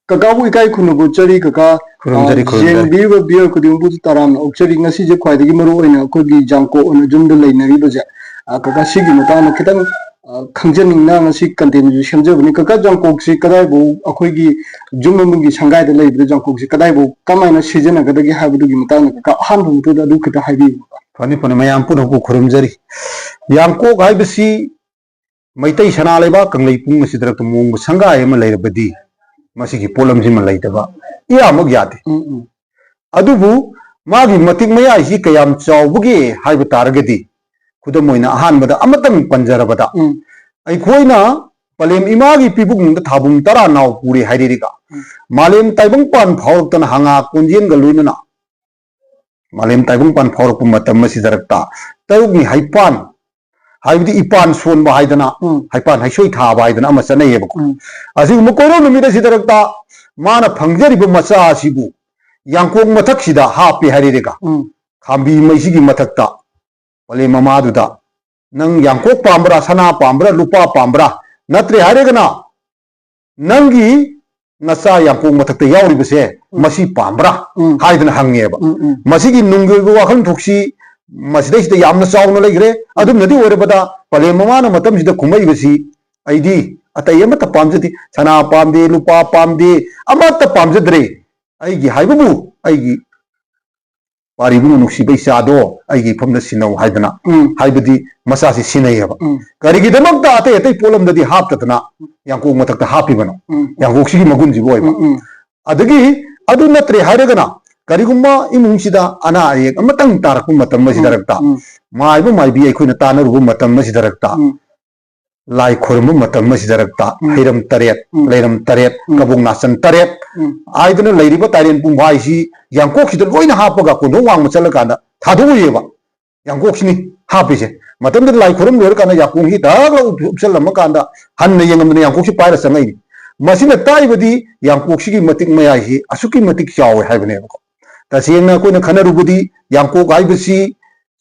Kakabu ikai kunubu chari kaka jengbi biar kudimbu taram okchari ngasi je kwai degi maru oina kogi jangko ona jumda lainari baja kaka sigi matana kitang khangjaning na ngasi content shamjabani kaka jangko si kadai bo akhoi jummungi sangai da laibra jangko si kadai bo kamaina sijana gadagi habugi matana kaka hanbu to da dukita haibi fani fani mayam pun ko khurumjari yangko haibisi maitai sana leba kanglai pung masi darak to mung sangai ma lairabadi masih polam sih malai teba, iya mag yati. Aduh bu, magi matik maya isi kayam caw bugi hai betar gedi, kuda moina ahan bada amatang panjara bada. Ai koi na palem imagi pibuk nunda thabung tara nau puri hai dirika. Malem taibung pan phawak tan hanga kunjien galuina na. Malem taibung pan phawak pumatam masih darakta. Taibuk ni hai pan. Haibdi ipan suon bahai dana, haipan haisoi tha bahai dana ama sanai yebako. Asi mukoro numida sidarakta mana phangjari bu macha asibu yangkong mathak sida hapi harirega. Khambi maisigi mathakta pale mamaduda nang yangkok pambra sana pambra lupa pambra natre haregana nangi nasa yangkong mathakta yauri bese masi pambra haidana hangeba. Masigi nunggu wakhang thuksi masih dah yamna sauna lagi re, adum nanti orang pada paling mana matam sudah kumai besi, ID atau ia mata pam jadi, sana pam de, lupa pam de, amat pam jadi re, ID hai bu, ID paribu nuksi bayi sado, ID pam dah sinau hai dana, hai bedi masa si sinai apa, kari kita makta ate polam jadi hap tatna, yang ku matak ta hapi bano, yang ku sih magun jibo apa, adagi adu natre hai regana. Karigumma imung sida ana ayek amatang tarakum matam masih darakta mai bi ai khoina tanar bu matam masih darakta lai khormu matam masih darakta hiram taret leiram taret kabung nasan taret aiduna leiriba taren pum bhai si yangkok sida loina hapaga ko no wang machala kana thadu yeba yangkok sini hapi se matam de lai khorum lor kana yakung hi dagla upsal lam kanda han ne yangam ne yangkok si paira sangai masina taibadi yangkok si matik maya hi asuki matik chawe haibne ko tasiyengna koina khanarubudi yangko gai bisi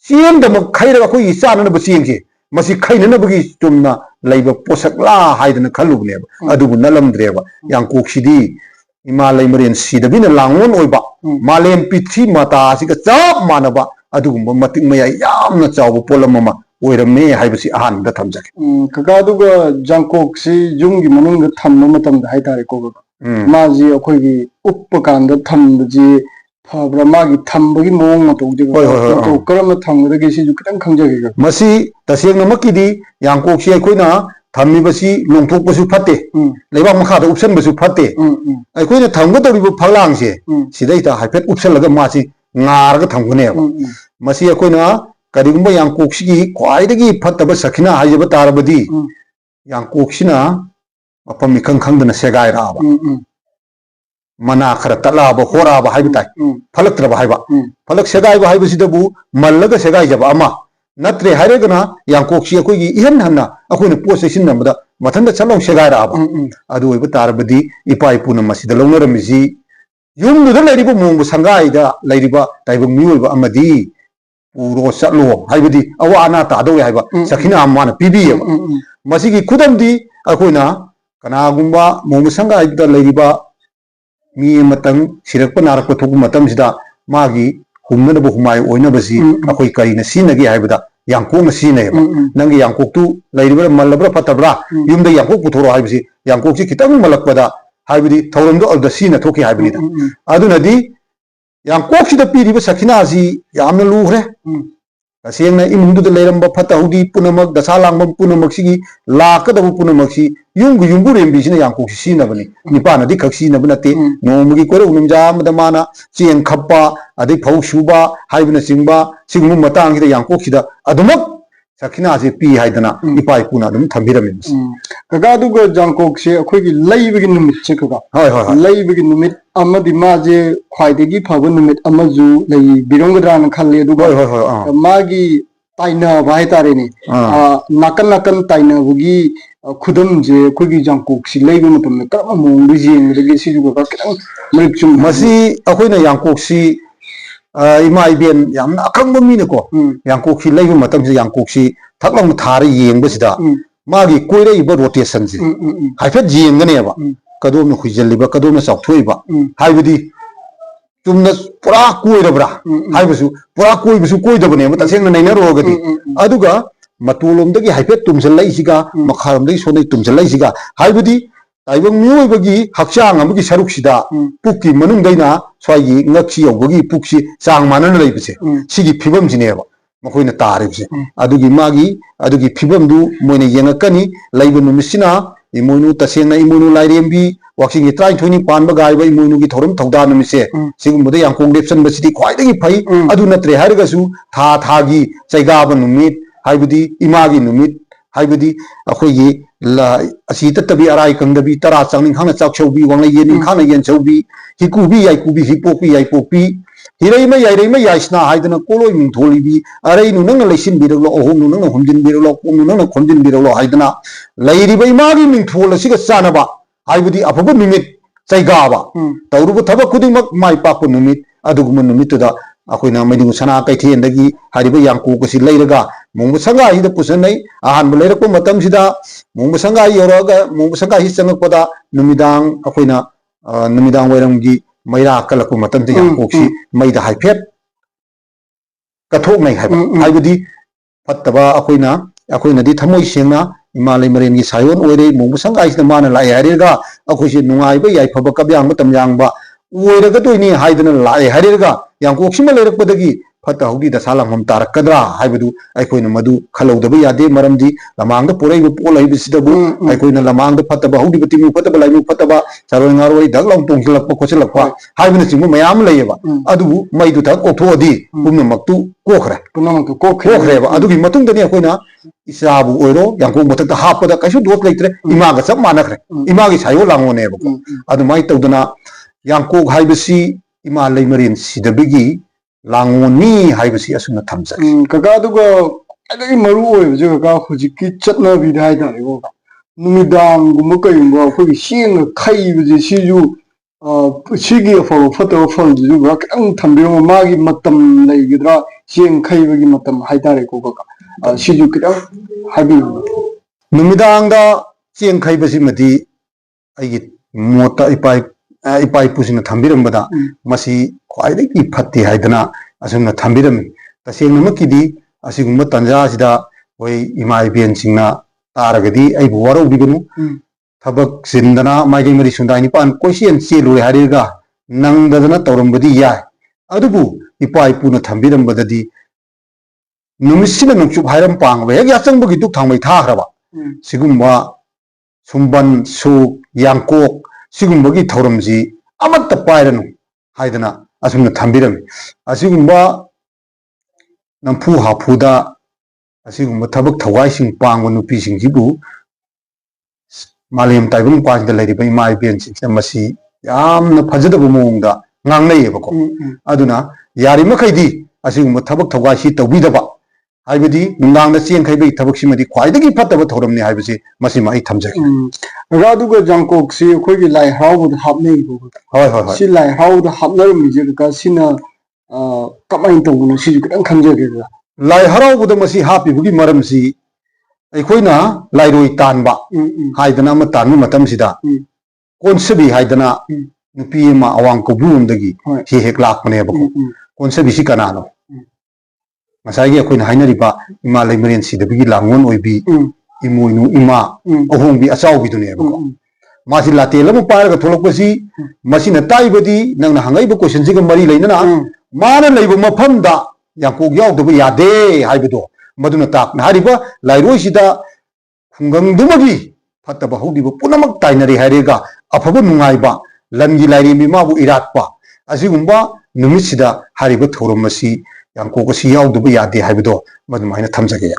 sieng dam khaira ko isana na bisi ke masi khaina na bagi tumna laiba posak la haidana khalubne adubu nalam dreba yangko sidi himalay marin sidabina langon oiba malem pithi mata sika chap manaba adugumba matik maya yamna chawbu polamama oirame haibisi ahan da thamjake kaka duga jangko si junggi manung da thamma matam da haitare ko maji akhoi uppakanda thamdaji Brahmagi thambagi mong matugdi ko karam thamgdagi si ju kitang khangjagi masi taseng namakidi yangkok si aikoina thammi basi longthok basu phatte leiba makha da option basu phatte aikoina thamgdori bu phanglang se sidai ta haifet option laga masi ngar ga thamgune masi aikoina karigumba yangkok si khwaidagi phattaba sakhina haijaba tarabadi yangkok sina apam mikang khangdana segai ra ba mana khara talaba horaba haibitai falak traba haiba falak segai ba haibisidabu mallaga segai jaba ama natre haregana yangkok si akoi ihan hanna akoina post sin namda mathanda chalong segai raba adu oiba tarbadi ipai puna masida longnaramisi yumdu da lairiba mongbu sangai da lairiba taibang miyoiba amadi puro chatlo haibidi awa ana ta do haiba sakhina amana pibiyaba masigi khudamdi akoina kanagumba mongbu sangai da lairiba mi matang sirak panarak ko thuk matam sida magi humna bu humai oina basi akoi kari na sinagi haibada yangkok na sinai ba nangi yangkok tu lairiba malabra patabra yumda yangkok puthoro haibisi yangkok si kitang malakpada haibidi thauramdo alda sina thoki haibini aduna di yangkok sida piriba sakhina si yamna luhre tasengna imungdu leiramba fatahudi punamak dasalangam punamak sigi lakadabu punamak si yunggu rembi sina yangkok si sinabani nipana di khaksi nabnate nomugi kore unumja madamana chien khappa adi phau suba haibna singba singmu matang sida yangkok sida adumak sakhina se pi haidana ipai puna dum thambirami kaga duga jangkok se akhoi gi laibagi numit che kaga laibagi numit amadi maje khwaidagi phaba numit amaju lei birongdran khalle duga magi taina bai tare ni nakan taina bugi khudam je khogi jangkok si laibu matam kama mong bi jing regi si duga kitang mrik chum masi akhoi na yangkok si ima iben yamna akhangba mine ko yangkok si laibu matam si yangkok si thaklang thari yeng basida magi koire iba rotation si haifet jing gane ba ꯀꯗꯣꯝꯅ ꯍꯨꯏꯖꯜꯂꯤꯕ ꯀꯗꯣꯝꯅ ꯆꯥꯎꯊꯣꯛꯏꯕ ꯍꯥꯏꯕꯗꯤ ꯆꯨꯝꯅ ꯄꯨꯔꯥ ꯀꯣꯏꯔꯕ꯭ꯔꯥ ꯍꯥꯏꯕꯁꯨ ꯄꯨꯔꯥ ꯀꯣꯏꯕꯁꯨ ꯀꯣꯏꯗꯕꯅꯦꯕ ꯇꯁꯦꯡꯅ ꯅꯩꯅꯔꯨꯔꯒꯗꯤ ꯑꯗꯨꯒ ꯃꯇꯣꯂꯣꯝꯗꯒꯤ ꯍꯥꯏꯐꯦꯠ ꯇꯨꯝꯁꯤꯜꯂꯛꯏꯁꯤꯒ ꯃꯈꯥꯔꯣꯝꯗꯒꯤ ꯁꯣꯝꯗꯒꯤ ꯇꯨꯝꯁꯤꯜꯂꯛꯏꯁꯤꯒ ꯍꯥꯏꯕꯗꯤ ꯇꯥꯏꯕꯪ ꯃꯤꯑꯣꯏꯕꯒꯤ ꯍꯛꯆꯥꯡ ꯑꯃꯒꯤ ꯁꯔꯨꯛꯁꯤꯗ ꯄꯨꯛꯀꯤ ꯃꯅꯨꯡꯗꯩꯅ ꯁ꯭ꯋꯥꯏꯒꯤ ꯉꯛꯁꯤ ꯌꯧꯕꯒꯤ ꯄꯨꯛꯁꯤ ꯆꯥꯡ ꯃꯥꯟꯅꯅ ꯂꯩꯕꯁꯦ ꯁꯤꯒꯤ ꯐꯤꯕꯝꯁꯤꯅꯦꯕ ꯃꯈꯣꯏꯅ ꯇꯥꯔꯤꯕꯁꯦ ꯑꯗꯨꯒꯤ ꯐꯤꯕꯝꯗꯨ ꯃꯣꯏꯅ ꯌꯦꯡꯉꯛꯀꯅꯤ ꯂꯩꯕ ꯅꯨꯃꯤꯠꯁꯤꯅ ꯏꯃꯣꯏꯅꯨ ꯇꯁꯦꯡꯅ ꯏꯃꯣꯏꯅු ꯂꯥꯏꯔꯦꯝꯕꯤ ꯋꯥꯛꯆꯤꯡꯒꯤ 29ꯅꯤ ꯄꯥꯟꯕ ꯒꯥꯏꯕ ꯏꯃꯣꯏꯅꯨꯒꯤ ꯊꯧꯔꯝ ꯊꯧꯗꯥ ꯅꯨꯃꯤꯠꯁꯦ ꯁꯤꯒꯨꯝꯕꯗ ꯌꯥꯡꯀꯣꯛ ꯂꯦꯞꯁꯟꯕꯁꯤꯗꯤ ꯈ꯭ꯋꯥꯏꯗꯒꯤ ꯐꯩ ꯑꯗꯨ ꯅꯠꯇ꯭ꯔꯦ ꯍꯥꯏꯔꯒꯁꯨ ꯊꯥꯒꯤ ꯆꯩꯒꯥꯕ ꯅꯨꯃꯤꯠ ꯍꯥꯏꯕꯗꯤ ꯏꯃꯥꯒꯤ ꯅꯨꯃꯤꯠ ꯍꯥꯏꯕꯗꯤ ꯑꯩꯈꯣꯏꯒꯤ ꯑꯁꯤ ꯇꯠꯇꯕꯤ ꯑꯔꯥꯏ ꯀꯪꯗꯕꯤ ꯇꯔꯥ ꯆꯥꯡꯅꯤꯡꯈꯥꯡꯅ ꯆꯥꯛꯁꯧꯕꯤ ꯋꯥꯡꯂꯩ ꯌꯦꯟꯅꯤꯡꯈꯥꯡꯅ ꯌꯦꯟꯁꯧꯕꯤ ꯍꯤꯀꯨꯕꯤ ꯌꯥꯏꯀꯨꯕꯤ ꯍꯤꯄꯣꯛꯄꯤ ꯌꯥꯏꯄꯣꯛꯄꯤ ꯍꯤꯔꯩꯃ ꯌꯥꯏꯔꯩꯃ ꯌꯥꯏꯁꯅꯥ ꯍꯥꯏꯗꯅ ꯀꯣꯂꯣꯏ ꯃꯤꯡꯊꯣꯜꯂꯤꯕꯤ ꯑꯔꯩꯅꯨ ꯅꯪꯅ ꯂꯩꯁꯤꯟꯕꯤꯔꯛꯂꯣ ꯑꯍꯣꯡꯅꯨ ꯅꯪꯅ ꯍꯨꯝꯖꯤꯟꯕꯤꯔꯛꯂꯣ ꯀꯣꯝꯅꯨ ꯅꯪꯅ ꯈꯣꯝꯖꯤꯟꯕꯤꯔꯛꯂꯣ ꯍꯥꯏꯗꯅ ꯂꯩꯔꯤꯕ ꯏꯃꯥꯒꯤ ꯃꯤꯡꯊꯣꯜ ꯑꯁꯤꯒ ꯆꯥꯟꯅꯕ ꯍꯥꯏꯕꯗꯤ ꯑꯐꯕ ꯅꯨꯃꯤꯠ ꯆꯩꯒꯥꯕ ꯇꯧꯔꯨꯕ ꯊꯕꯛ ꯈꯨꯗꯤꯡꯃꯛ ꯃꯥꯏ ꯄꯥꯛꯄ ꯅꯨꯃꯤꯠ ꯑꯗꯨꯒꯨꯝꯕ ꯅꯨꯃꯤꯠꯇꯨꯗ ꯑꯩꯈꯣꯏꯅ ꯃꯩꯗꯤꯡ ꯁꯅꯥ ꯀꯩꯊꯦꯜꯗꯒꯤ ꯍꯥꯏꯔꯤꯕ ꯌꯥꯡꯀꯣꯛ ꯑꯁꯤ ꯂꯩꯔꯒ ꯃꯣꯡꯕ ꯁꯪꯒꯥꯏꯁꯤꯗ ꯄꯨꯁꯟꯅꯩ ꯑꯍꯥꯟꯕ ꯂꯩꯔꯛꯄ ꯃꯇꯝꯁꯤꯗ ꯃꯣꯡꯕ ꯁꯪꯒꯥꯏ ꯌꯧꯔꯛꯑꯒ ꯃꯣꯡꯕ ꯁꯪꯒꯥꯏꯁꯤ ꯆꯪꯉꯛꯄꯗ ꯅꯨꯃꯤꯗꯥꯡ ꯑꯩꯈꯣꯏꯅ ꯅꯨꯃꯤꯗꯥꯡ ꯋꯥꯏꯔꯝꯒꯤ ꯃꯩꯔꯥ ꯀꯜꯂꯛꯄ ꯃꯇꯝꯗ ꯌꯥꯡꯀꯣꯛꯁꯤ ꯃꯩꯗ ꯍꯥꯏꯐꯦꯠ ꯀꯠꯊꯣꯛꯅꯩ ꯍꯥꯏꯕꯗꯤ ꯐꯠꯇꯕ ꯑꯩꯈꯣꯏꯅꯗꯤ ꯊꯃꯣꯏ ꯁꯦꯡꯅ ꯏꯃꯥ ꯂꯩꯃꯔꯦꯟꯒꯤ ꯁꯥꯌꯣꯟ ꯑꯣꯏꯔꯦ ꯃꯣꯡꯕ ꯁꯪꯒꯥꯏꯁꯤꯗ ꯃꯥꯅ ꯂꯥꯛꯑꯦ ꯍꯥꯏꯔꯒ ꯑꯩꯈꯣꯏꯁꯦ ꯅꯨꯡꯉꯥꯏꯕ ꯌꯥꯏꯐꯕ ꯀꯞꯌꯥꯡꯕ ꯇꯝꯌꯥꯡꯕ ꯑꯣꯏꯔꯒꯗꯣꯏꯅꯤ ꯍꯥꯏꯗꯅ ꯂꯥꯛꯑꯦ ꯍꯥꯏꯔꯒ ꯌꯥꯡꯀꯣꯛꯁꯤꯃ ꯂꯩꯔꯛꯄꯗꯒꯤ ꯐꯠꯇ ꯍꯥꯎꯊꯤ ꯗꯁꯥ ꯂꯥꯡꯐꯝ ꯇꯥꯔꯛꯀꯗ꯭ꯔꯥ ꯍꯥꯏꯕꯗꯨ ꯑꯩꯈꯣꯏꯅ ꯃꯗꯨ ꯈꯜꯍꯧꯗꯕ ꯌꯥꯗꯦ ꯃꯔꯝꯗꯤ ꯂꯃꯥꯡꯗ ꯄꯣꯔꯛꯏꯕ ꯄꯣꯠ ꯂꯩꯕꯁꯤꯗꯕꯨ ꯑꯩꯈꯣꯏꯅ ꯂꯃꯥꯡꯗ ꯐꯠꯇꯕ ꯍꯧꯈꯤꯕ ꯇꯤꯡꯃꯨ ꯐꯠꯇꯕ ꯂꯥꯏꯃꯨ ꯐꯠꯇꯕ ꯆꯥꯔꯣꯏ ꯉꯥꯔꯣꯏ ꯙꯛ ꯂꯥꯎ ꯇꯣꯡꯁꯤꯜꯂꯛꯄ ꯈꯣꯠꯆꯤꯜꯂꯛꯄ ꯍꯥꯏꯕꯅꯆꯤꯡꯕ ꯃꯌꯥꯝ ꯂꯩꯌꯦꯕ ꯑꯗꯨꯕꯨ ꯃꯩꯗꯨ ꯊꯛ ꯀꯣꯛꯊꯣꯛꯑꯗꯤ ꯄꯨꯝꯅꯃꯛꯇꯨ ꯀꯣꯛꯈ꯭ꯔꯦꯕ ꯑꯗꯨꯒꯤ ꯃꯇꯨꯡꯗꯅꯤ ꯑꯩꯈꯣꯏꯅ ꯏꯆꯥꯕꯨ ꯑꯣꯏꯔꯣ ꯌꯥꯡꯀꯣꯛ ꯃꯊꯛꯇ ꯍꯥꯞꯄꯗ ꯀꯩꯁꯨ ꯗꯣꯁ ꯂꯩꯇ꯭ꯔꯦ ꯏꯃꯥꯒ ꯆꯞ ꯃꯥꯟꯅꯈ꯭ꯔꯦ ꯏꯃꯥꯒꯤ ꯁꯥꯌꯣꯜ ꯂꯥꯡꯉꯣꯅꯦꯕꯀꯣ ꯑꯗꯨꯃꯥꯏꯅ ꯇꯧꯗꯅ ꯌꯥꯡꯀꯣꯛ ꯍꯥꯏꯕꯁꯤ ꯏꯃꯥ ꯂꯩꯃꯔꯦꯟ ꯁꯤꯗꯕꯒꯤ ꯂꯥꯡꯉꯣꯟꯅꯤ ꯍꯥꯏꯕꯁꯤ ꯑꯁꯨꯝꯅ ꯊꯝꯖꯒꯦ ꯀꯀꯥ ꯑꯗꯨꯒ ꯈ꯭ꯋꯥꯏꯗꯒꯤ ꯃꯔꯨ ꯑꯣꯏꯕꯁꯦ ꯀꯀꯥ ꯍꯧꯖꯤꯛꯀꯤ ꯆꯠꯅꯕꯤꯗ ꯍꯥꯏꯇꯥꯔꯦꯀꯣ ꯅꯨꯃꯤꯗꯥꯡꯒꯨꯝꯕ ꯀꯩꯒꯨꯝꯕ ꯑꯩꯈꯣꯏꯒꯤ ꯆꯦꯡꯒ ꯈꯩꯕꯁꯦ ꯁꯤꯁꯨ ꯁꯤꯒꯤ ꯑꯐꯕ ꯐꯠꯇꯕ ꯐꯜꯁꯤꯁꯨ ꯈꯤꯇꯪ ꯊꯝꯕꯤꯔꯝꯃꯣ ꯃꯥꯒꯤ ꯃꯇꯝ ꯂꯩꯒꯗ꯭ꯔꯥ ꯆꯦꯡ ꯈꯩꯕꯒꯤ ꯃꯇꯝ ꯍꯥꯏꯇꯥꯔꯦꯀꯣ ꯀꯀꯥ ꯁꯤꯁꯨ ꯈꯤꯇꯪ ꯍꯥꯏꯕꯤꯌꯨ ꯅꯨꯃꯤꯗꯥꯡꯗ ꯆꯦꯡ ꯈꯩꯕꯁꯤꯃꯗꯤ ꯑꯩꯒꯤ ꯃꯣꯠꯇ ꯏꯄꯥ ꯏꯄꯨꯁꯤꯡꯅ ꯊꯝꯕꯤꯔꯝꯕꯗ ꯃꯁꯤ ꯈ꯭ꯋꯥꯏꯗꯒꯤ ꯐꯠꯇꯦ ꯍꯥꯏꯗꯅ ꯑꯁꯨꯝꯅ ꯊꯝꯕꯤꯔꯝꯃꯤ ꯇꯁꯦꯡꯅꯃꯛꯀꯤꯗꯤ ꯑꯁꯤꯒꯨꯝꯕ ꯇꯥꯟꯖꯥꯁꯤꯗ ꯑꯩꯈꯣꯏ ꯏꯃꯥ ꯏꯕꯦꯟꯁꯤꯡꯅ ꯇꯥꯔꯒꯗꯤ ꯑꯩꯕꯨ ꯋꯥꯔꯧꯕꯤꯒꯅꯨ ꯊꯕꯛ ꯆꯤꯟꯗꯅ ꯃꯥꯏꯀꯩ ꯃꯔꯤ ꯁꯨꯡꯗꯥꯏ ꯅꯤꯄꯥꯟ ꯀꯣꯏꯆꯦꯟ ꯆꯦꯜꯂꯨꯔꯦ ꯍꯥꯏꯔꯒ ꯅꯪꯗꯗꯅ ꯇꯧꯔꯝꯕꯗꯤ ꯌꯥꯏ ꯑꯗꯨꯕꯨ ꯏꯄꯥ ꯏꯄꯨꯅ ꯊꯝꯕꯤꯔꯝꯕꯗꯗꯤ ꯅꯨꯃꯤꯠꯁꯤꯅ ꯅꯣꯡꯆꯨꯞ ꯍꯥꯏꯔꯝ ꯄꯥꯡꯕ ꯍꯦꯛ ꯌꯥꯆꯪꯕꯒꯤ ꯗꯨꯛ ꯊꯥꯡꯃꯩ ꯊꯥꯈ꯭ꯔꯕ ꯁꯤꯒꯨꯝꯕ ꯁꯨꯝꯕꯟ ꯁꯨꯛ ꯌꯥꯡꯀꯣꯛ ꯁꯤꯒꯨꯝꯕꯒꯤ ꯊꯧꯔꯝꯁꯤ ꯑꯃꯠꯇ ꯄꯥꯏꯔꯅꯨ ꯍꯥꯏꯗꯅ ꯑꯁꯨꯝꯅ ꯊꯝꯕꯤꯔꯝꯃꯤ ꯑꯁꯤꯒꯨꯝꯕ ꯅꯝꯐꯨ ꯍꯥꯐꯨꯗ ꯑꯁꯤꯒꯨꯝꯕ ꯊꯕꯛ ꯊꯧꯋꯥꯏꯁꯤꯡ ꯄꯥꯡꯕ ꯅꯨꯄꯤꯁꯤꯡꯁꯤꯕꯨ ꯃꯥꯂꯦꯝ ꯇꯥꯏꯕꯪ ꯃꯄꯥꯟꯁꯤꯗ ꯂꯩꯔꯤꯕ ꯏꯃꯥ ꯏꯕꯦꯟꯁꯤꯡꯁꯤꯅ ꯃꯁꯤ ꯌꯥꯝꯅ ꯐꯖꯗꯕ ꯃꯑꯣꯡꯗ ꯉꯥꯡꯅꯩꯌꯦꯕꯀꯣ ꯑꯗꯨꯅ ꯌꯥꯔꯤꯃꯈꯩꯗꯤ ꯑꯁꯤꯒꯨꯝꯕ ꯊꯕꯛ ꯊꯧꯋꯥꯏꯁꯤ ꯇꯧꯕꯤꯗꯕ ꯍꯥꯏꯕꯗꯤ ꯅꯨꯡꯗꯥꯡꯗ ꯆꯦꯡ ꯈꯩꯕꯒꯤ ꯊꯕꯛꯁꯤꯃꯗꯤ ꯈ꯭ꯋꯥꯏꯗꯒꯤ ꯐꯠꯇꯕ ꯊꯧꯔꯝꯅꯤ ꯍꯥꯏꯕꯁꯤ ꯃꯁꯤꯃ ꯑꯩ ꯊꯝꯖꯒꯦ ꯑꯗꯨꯒ ꯌꯥꯡꯀꯣꯛꯁꯤ ꯑꯩꯈꯣꯏꯒꯤ ꯂꯥꯏ ꯍꯔꯥꯎꯕꯗ ꯍꯥꯞꯅꯩꯀꯣ ꯁꯤ ꯂꯥꯏ ꯍꯔꯥꯎꯕꯗ ꯍꯥꯞꯅꯔꯝꯃꯤꯁꯦ ꯀꯀꯥ ꯁꯤꯅ ꯀꯃꯥꯏꯅ ꯇꯧꯕꯅꯣ ꯁꯤꯁꯨ ꯈꯤꯇꯪ ꯈꯪꯖꯒꯦ ꯂꯥꯏ ꯍꯔꯥꯎꯕꯗ ꯃꯁꯤ ꯍꯥꯞꯄꯤꯕꯒꯤ ꯃꯔꯝꯁꯤ ꯑꯩꯈꯣꯏꯅ ꯂꯥꯏꯔꯣꯏ ꯇꯥꯟꯕ ꯍꯥꯏꯗꯅ ꯑꯃ ꯇꯥꯟꯕ ꯃꯇꯝꯁꯤꯗ ꯀꯣꯟꯁꯕꯤ ꯍꯥꯏꯗꯅ ꯅꯨꯄꯤ ꯑꯃ ꯑꯋꯥꯡ ꯀꯧꯕ꯭ꯔꯨꯔꯣꯝꯗꯒꯤ ꯍꯦꯛ ꯍꯦꯛ ꯂꯥꯛꯄꯅꯦꯕꯀꯣ ꯀꯣꯟꯁꯕꯤꯁꯤ ꯀꯅꯥꯅꯣ ꯉꯁꯥꯏꯒꯤ ꯑꯩꯈꯣꯏꯅ ꯍꯥꯏꯅꯔꯤꯕ ꯏꯃꯥ ꯂꯩꯃꯔꯦꯟ ꯁꯤꯗꯕꯒꯤ ꯂꯥꯡꯒꯣꯟ ꯑꯣꯏꯕꯤ ꯏꯃꯣꯏꯅꯨ ꯏꯃꯥ ꯑꯍꯣꯡꯕꯤ ꯑꯆꯥꯎꯕꯤꯗꯨꯅꯦꯕꯀꯣ ꯃꯥꯁꯤ ꯂꯥꯇꯦꯜ ꯑꯃ ꯄꯥꯏꯔꯒ ꯊꯣꯛꯂꯛꯄꯁꯤ ꯃꯁꯤꯅ ꯇꯥꯛꯏꯕꯗꯤ ꯅꯪꯅ ꯍꯪꯉꯛꯏꯕ ꯀꯣꯏꯁꯟꯁꯤꯒ ꯃꯔꯤ ꯂꯩꯅꯅ ꯃꯥꯅ ꯂꯩꯕ ꯃꯐꯝꯗ ꯌꯥꯡꯀꯣꯛ ꯌꯥꯎꯗꯕ ꯌꯥꯗꯦ ꯍꯥꯏꯕꯗꯣ ꯃꯗꯨꯅ ꯇꯥꯛꯄꯅꯤ ꯍꯥꯏꯔꯤꯕ ꯂꯥꯏꯔꯣꯏꯁꯤꯗ ꯈꯨꯡꯒꯪꯗꯨꯃꯒꯤ ꯐꯠꯇꯕ ꯍꯧꯈꯤꯕ ꯄꯨꯝꯅꯃꯛ ꯇꯥꯏꯅꯔꯦ ꯍꯥꯏꯔꯒ ꯑꯐꯕ ꯅꯨꯡꯉꯥꯏꯕ ꯂꯟꯒꯤ ꯂꯥꯏꯔꯦꯝꯕꯤ ꯃꯥꯕꯨ ꯏꯔꯥꯠꯄ ꯑꯁꯤꯒꯨꯝꯕ ꯅꯨꯃꯤꯠꯁꯤꯗ ꯍꯥꯏꯔꯤꯕ ꯊꯧꯔꯝ ꯑꯁꯤ ꯌꯥꯡꯀꯣꯛ ꯑꯁꯤ ꯌꯥꯎꯗꯕ ꯌꯥꯗꯦ ꯍꯥꯏꯕꯗꯣ ꯃꯗꯨꯃꯥꯏꯅ ꯊꯝꯖꯒꯦ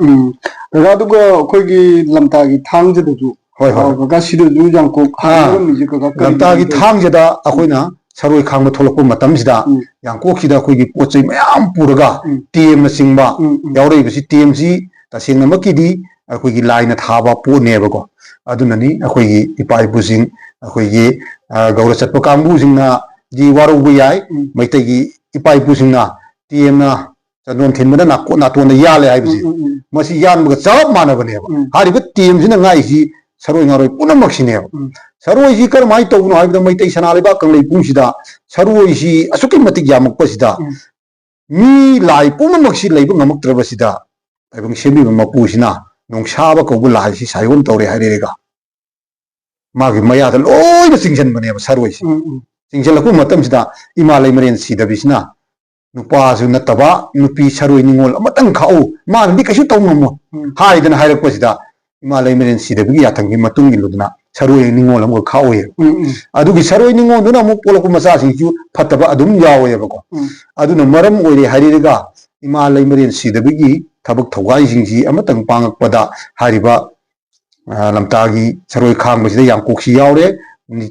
ꯀꯀꯥ ꯑꯗꯨꯒ ꯑꯩꯈꯣꯏꯒꯤ ꯂꯝꯇꯥꯒꯤ ꯊꯥꯡꯖꯗꯁꯨ ꯀꯀꯥ ꯁꯤꯗꯁꯨ ꯌꯥꯡꯀꯣꯛ ꯍꯥꯞꯅꯔꯝꯃꯤꯁꯦ ꯀꯀꯥ ꯂꯝꯇꯥꯒꯤ ꯊꯥꯡꯖꯗ ꯑꯩꯈꯣꯏꯅ ꯁꯔꯣꯏ ꯈꯥꯡꯕ ꯊꯣꯛꯂꯛꯄ ꯃꯇꯝꯁꯤꯗ ꯌꯥꯡꯀꯣꯛꯁꯤꯗ ꯑꯩꯈꯣꯏꯒꯤ ꯄꯣꯠ ꯆꯩ ꯃꯌꯥꯝ ꯄꯨꯔꯒ ꯇꯦꯝꯅꯆꯤꯡꯕ ꯌꯥꯎꯔꯛꯏꯕꯁꯤ ꯇꯦꯝꯁꯤ ꯇꯁꯦꯡꯅꯃꯛꯀꯤꯗꯤ ꯑꯩꯈꯣꯏꯒꯤ ꯂꯥꯏꯅ ꯊꯥꯕ ꯄꯣꯠꯅꯦꯕꯀꯣ ꯑꯗꯨꯅꯅꯤ ꯑꯩꯈꯣꯏꯒꯤ ꯏꯄꯥ ꯏꯄꯨꯁꯤꯡ ꯑꯩꯈꯣꯏꯒꯤ ꯒꯧꯔ ꯆꯠꯄ ꯀꯥꯡꯕꯨꯁꯤꯡꯅ ꯋꯥꯔꯧꯕ ꯌꯥꯏ ꯃꯩꯇꯩꯒꯤ ꯏꯄꯥ ꯏꯄꯨꯁꯤꯡꯅ ꯇꯦꯝꯅ ꯆꯟꯗꯣꯟ ꯊꯤꯟꯕꯗ ꯅꯥꯇꯣꯟꯗ ꯌꯥꯜꯂꯦ ꯍꯥꯏꯕꯁꯤ ꯃꯁꯤ ꯌꯥꯟꯕꯒ ꯆꯞ ꯃꯥꯟꯅꯕꯅꯦꯕ ꯍꯥꯏꯔꯤꯕ ꯇꯦꯝꯁꯤꯅ ꯉꯥꯛꯏꯁꯤ ꯁꯔꯣꯏ ꯉꯥꯔꯣꯏ ꯄꯨꯝꯅꯃꯛꯁꯤꯅꯦꯕ सरोई करमाई तौनो है मैतई सना लेबा कंगलई पुंगसिदा सरोई असुकी मतिक यामकपसिदा मी लाई पुनमक्सी लेबा ngamuktrabasida aibang sebi mapusina nongsaba ko bulai si sayon tore hairega magi maya da loi na singjan bane saroi si singjan laku matam sida imalai maren sida bisna nupa su nataba nupi saroi ningol amatang khau ma ni kasu tawngamo haidana hairakpasida imalai maren sida bi yatangi matungi ludna saroi ningol am khau ye adugi saroi ningol duna mu poloku masa singju phataba adum yawe bako aduna maram oire hairega imalai maren sida bi tabuk thawai singji amatang pangakpada hariba lamtagi saroi khangmasida yangkoksi yaure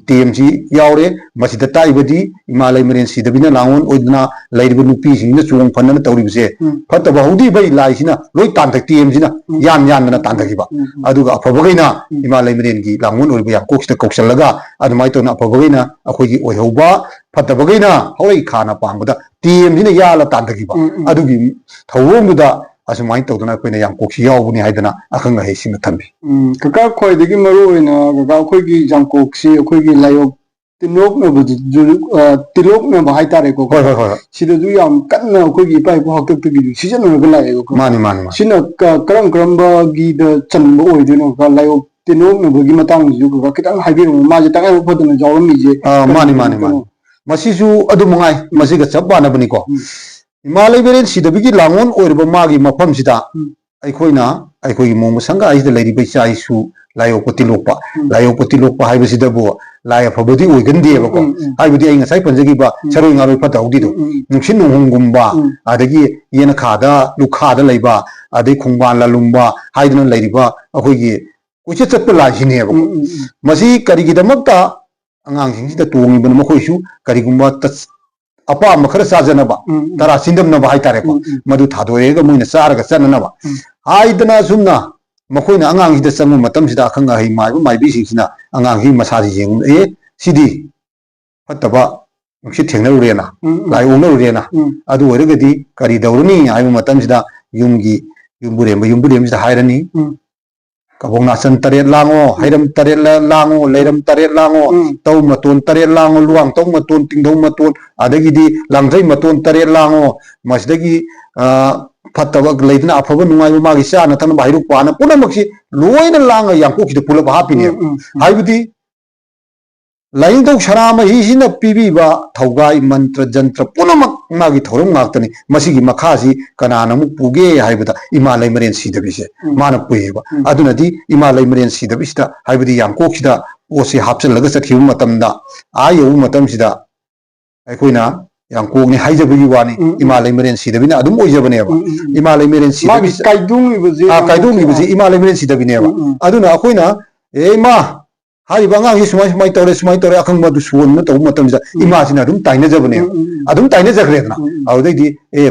TMC yaure masida taibadi imalai maren sidabina langon oidna lairibu nupi singna chuang phanna tawribse phataba hudi bai laisina loi tantak TMC na yan na tantakiba aduga aphabagaina imalai maren gi langon oibu yangkoksida koksallaga adumai tona aphabagaina akhoigi oihoba phatabagaina hoi khana pangda TMC na yala tantakiba adugi thawongda asumai tawdana koina yangkoksi yawbuni haidana akhanga heisina thambi kaka khoidagi maru oina kaka khoigi yangkoksi khoigi layok tinok na bu tilok na ba haitare ko sida du yam kanna khoigi pai ko haktak gi season na galai ko mani sina karam ba gi da chanbo oidino ka layok tinok na bu gi matang ju ka kitang haibiru ma je tangai phodana jawmi je mani masisu adu mangai masiga chabana bani ko imalai maren sidabigi langon oirba magi mafam sida aikoina aikogi mom sanga aida leiri bai chai su layopati lokpa haibasida bo laya phabodi oigande bako haibudi ai ngasai panjagi ba saroi ngaroi pataudi do nungsin nungumba adagi yena khada lukhada leiba adai khungban la lumba haidana leiriba akogi kuche chatpa lajine bako masi karigi damakta angang singida tongi ban makhoisu karigumba apa makhara sajanaba tara sindamnaba haitare ko madu thadoega muina saraga chananaba haidana sumna makoina angang hida changu matam sida khanga hi mai bi singina angang hi masaji jeng sidi fataba nungsi thengna urena lai ongna urena adu oregadi kari dauruni ai matam sida yumburem sida hairani kabongna san taret lango hairam taret lango leiram taret lango tau maton taret lango luang tau maton tingdong maton adagidi langjai maton taret lango masdagi phattaba leidna afaba nungai magi sana thang bairu pana punamaksi loina langa yangkoki de pulaba hapine haibudi lain dok sarama hi sina pibiba thaugai mantra jantra punamak magi thorum ngaktani masigi makhasi kanana mu puge haibada imalai maren sidabise mana pueba adunadi imalai maren sidabista haibadi yangkoksida osi hapchalaga sakhibu matamda ayu matam sida aikoina yangkokni haijabagi wani imalai maren sidabina adum oijabaneba imalai maren sidabisa kaidung ibuji imalai maren sidabineba aduna akoina ma hai banga hi sumai tore akhang madu suon na taw matam ja imagine adum taina jabane adum taina jakredna audai di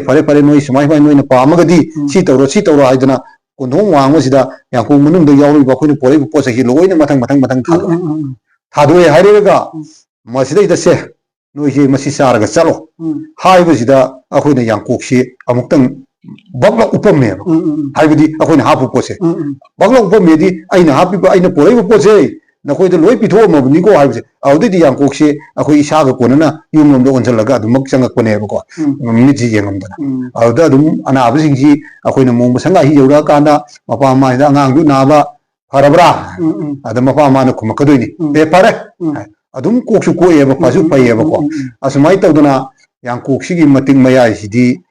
pare noi sumai noi na pamagadi si tawro haidana kondong wang sida yangko munung da yawri ba khoini pore po sa hi loina matang thado hairega masida ida se noi je masi saraga chalo hai ba sida akhoina yangkok si amuktang bagla upame haibudi akhoina hapu pose bagla upame di aina hapi ba aina pore po se nakoida loi pitho mabni ko haibse audidi yangkokse akoi isaga konana yumlom do onjalaga adumak changakpane ko miji yengamdana auda adum ana absingji akoina mong sanga hi yura kana mapa ma da ngang du naba farabra adum mapa ma na kumakadoini pare adum koksu ko eba pasu payeba ko asumai tawduna yangkoksi gi mating maya sidi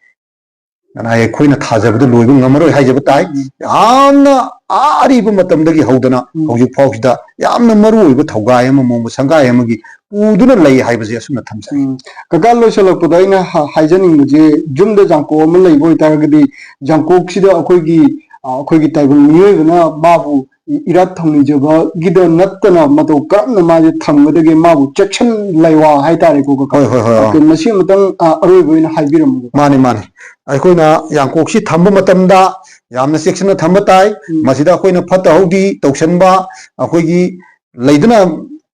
ana ye khoina thajabdu loibu ngamaroi haijaba tai yamna ariba matamdagi haudana hoju fausida yamna maruiba thaugai ama mong sangai amagi uduna lei haibase asuna thamsa kaka loisala pudaina haijaning muje jumda jangko am leiboi taragadi jangko sida akoigi taibul miyobna babu irat thongni jaba gida nattana mato karna maje thamgadagi mabu section laiwa haitare ko ka ke masi matang aroiboina haibiram mani aikoina yangkoksi thamba matamda yamna section thamba tai masida akoina phata hodi tawsanba akoigi leidana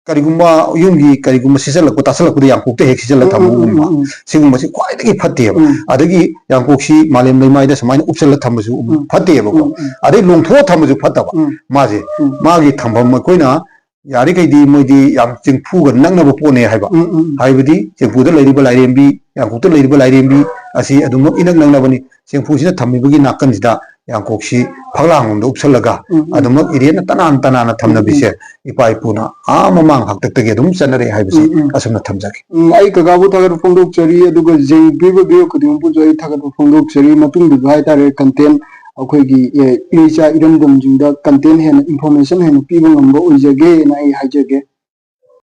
karigumba yumgi karigumba sisalakko tasalakko yangkokte hek sisala thambu sigumba si kwaidagi phatteba adagi yangkoksi malem leimaida samaina upsala thambasu phatteba ko adai longtho thambasu phattaba maje magi thambam akoina ꯌꯥꯔꯤꯈꯩꯗꯤ ꯃꯣꯏꯗꯤ ꯌꯥꯝ ꯆꯦꯡꯐꯨꯒ ꯅꯛꯅꯕ ꯄꯣꯠꯅꯦ ꯍꯥꯏꯕ ꯍꯥꯏꯕꯗꯤ ꯆꯦꯡꯐꯨꯗ ꯂꯩꯔꯤꯕ ꯂꯥꯏꯔꯦꯝꯕꯤ ꯌꯥꯡꯀꯣꯛꯇ ꯂꯩꯔꯤꯕ ꯂꯥꯏꯔꯦꯝꯕꯤ ꯑꯁꯤ ꯑꯗꯨꯃꯛ ꯏꯅꯛ ꯅꯛꯅꯕꯅꯤ ꯆꯦꯡꯐꯨꯁꯤꯅ ꯊꯝꯃꯤꯕꯒꯤ ꯅꯥꯀꯟꯁꯤꯗ ꯌꯥꯡꯀꯣꯛꯁꯤ ꯐꯛꯂꯥꯡꯂꯣꯝꯗ ꯎꯞꯁꯜꯂꯒ ꯑꯗꯨꯃꯛ ꯏꯔꯦꯟꯅ ꯇꯅꯥꯟ ꯊꯝꯅꯕꯤꯁꯦ ꯏꯄꯥ ꯏꯄꯨꯅ ꯃꯃꯥꯡ ꯍꯥꯛꯇꯛꯇꯒꯤ ꯑꯗꯨꯝ ꯆꯠꯅꯔꯛꯑꯦ ꯍꯥꯏꯕꯁꯤ ꯑꯁꯨꯝꯅ ꯊꯝꯖꯒꯦ ꯑꯩ ꯀꯀꯥꯕꯨ ꯊꯥꯒꯠꯄ ꯐꯣꯡꯗꯣꯛꯆꯔꯤ ꯑꯗꯨꯒ ꯌꯦꯡꯕꯤꯕ ꯚꯤꯗꯤꯑꯣ ꯈꯨꯗꯤꯡꯃꯛꯄꯨꯁꯨ ꯑꯩ ꯊꯥꯒꯠꯄ ꯐꯣꯡꯗꯣꯛꯆꯔꯤ ꯃꯇꯨꯡꯗꯁꯨ ꯍꯥꯏꯇꯥꯔꯦ ꯀꯟꯇꯦꯟ ꯑꯩꯈꯣꯏꯒꯤ ꯏꯆꯥ ꯏꯔꯝꯗꯝꯁꯤꯡꯗ ꯀꯟꯇꯦꯟ ꯍꯦꯟꯅ ꯏꯟꯐꯣꯔꯃꯦꯁꯟ ꯍꯦꯟꯅ ꯄꯤꯕ ꯉꯝꯕ ꯑꯣꯏꯖꯒꯦꯅ ꯑꯩ ꯍꯥꯏꯖꯒꯦ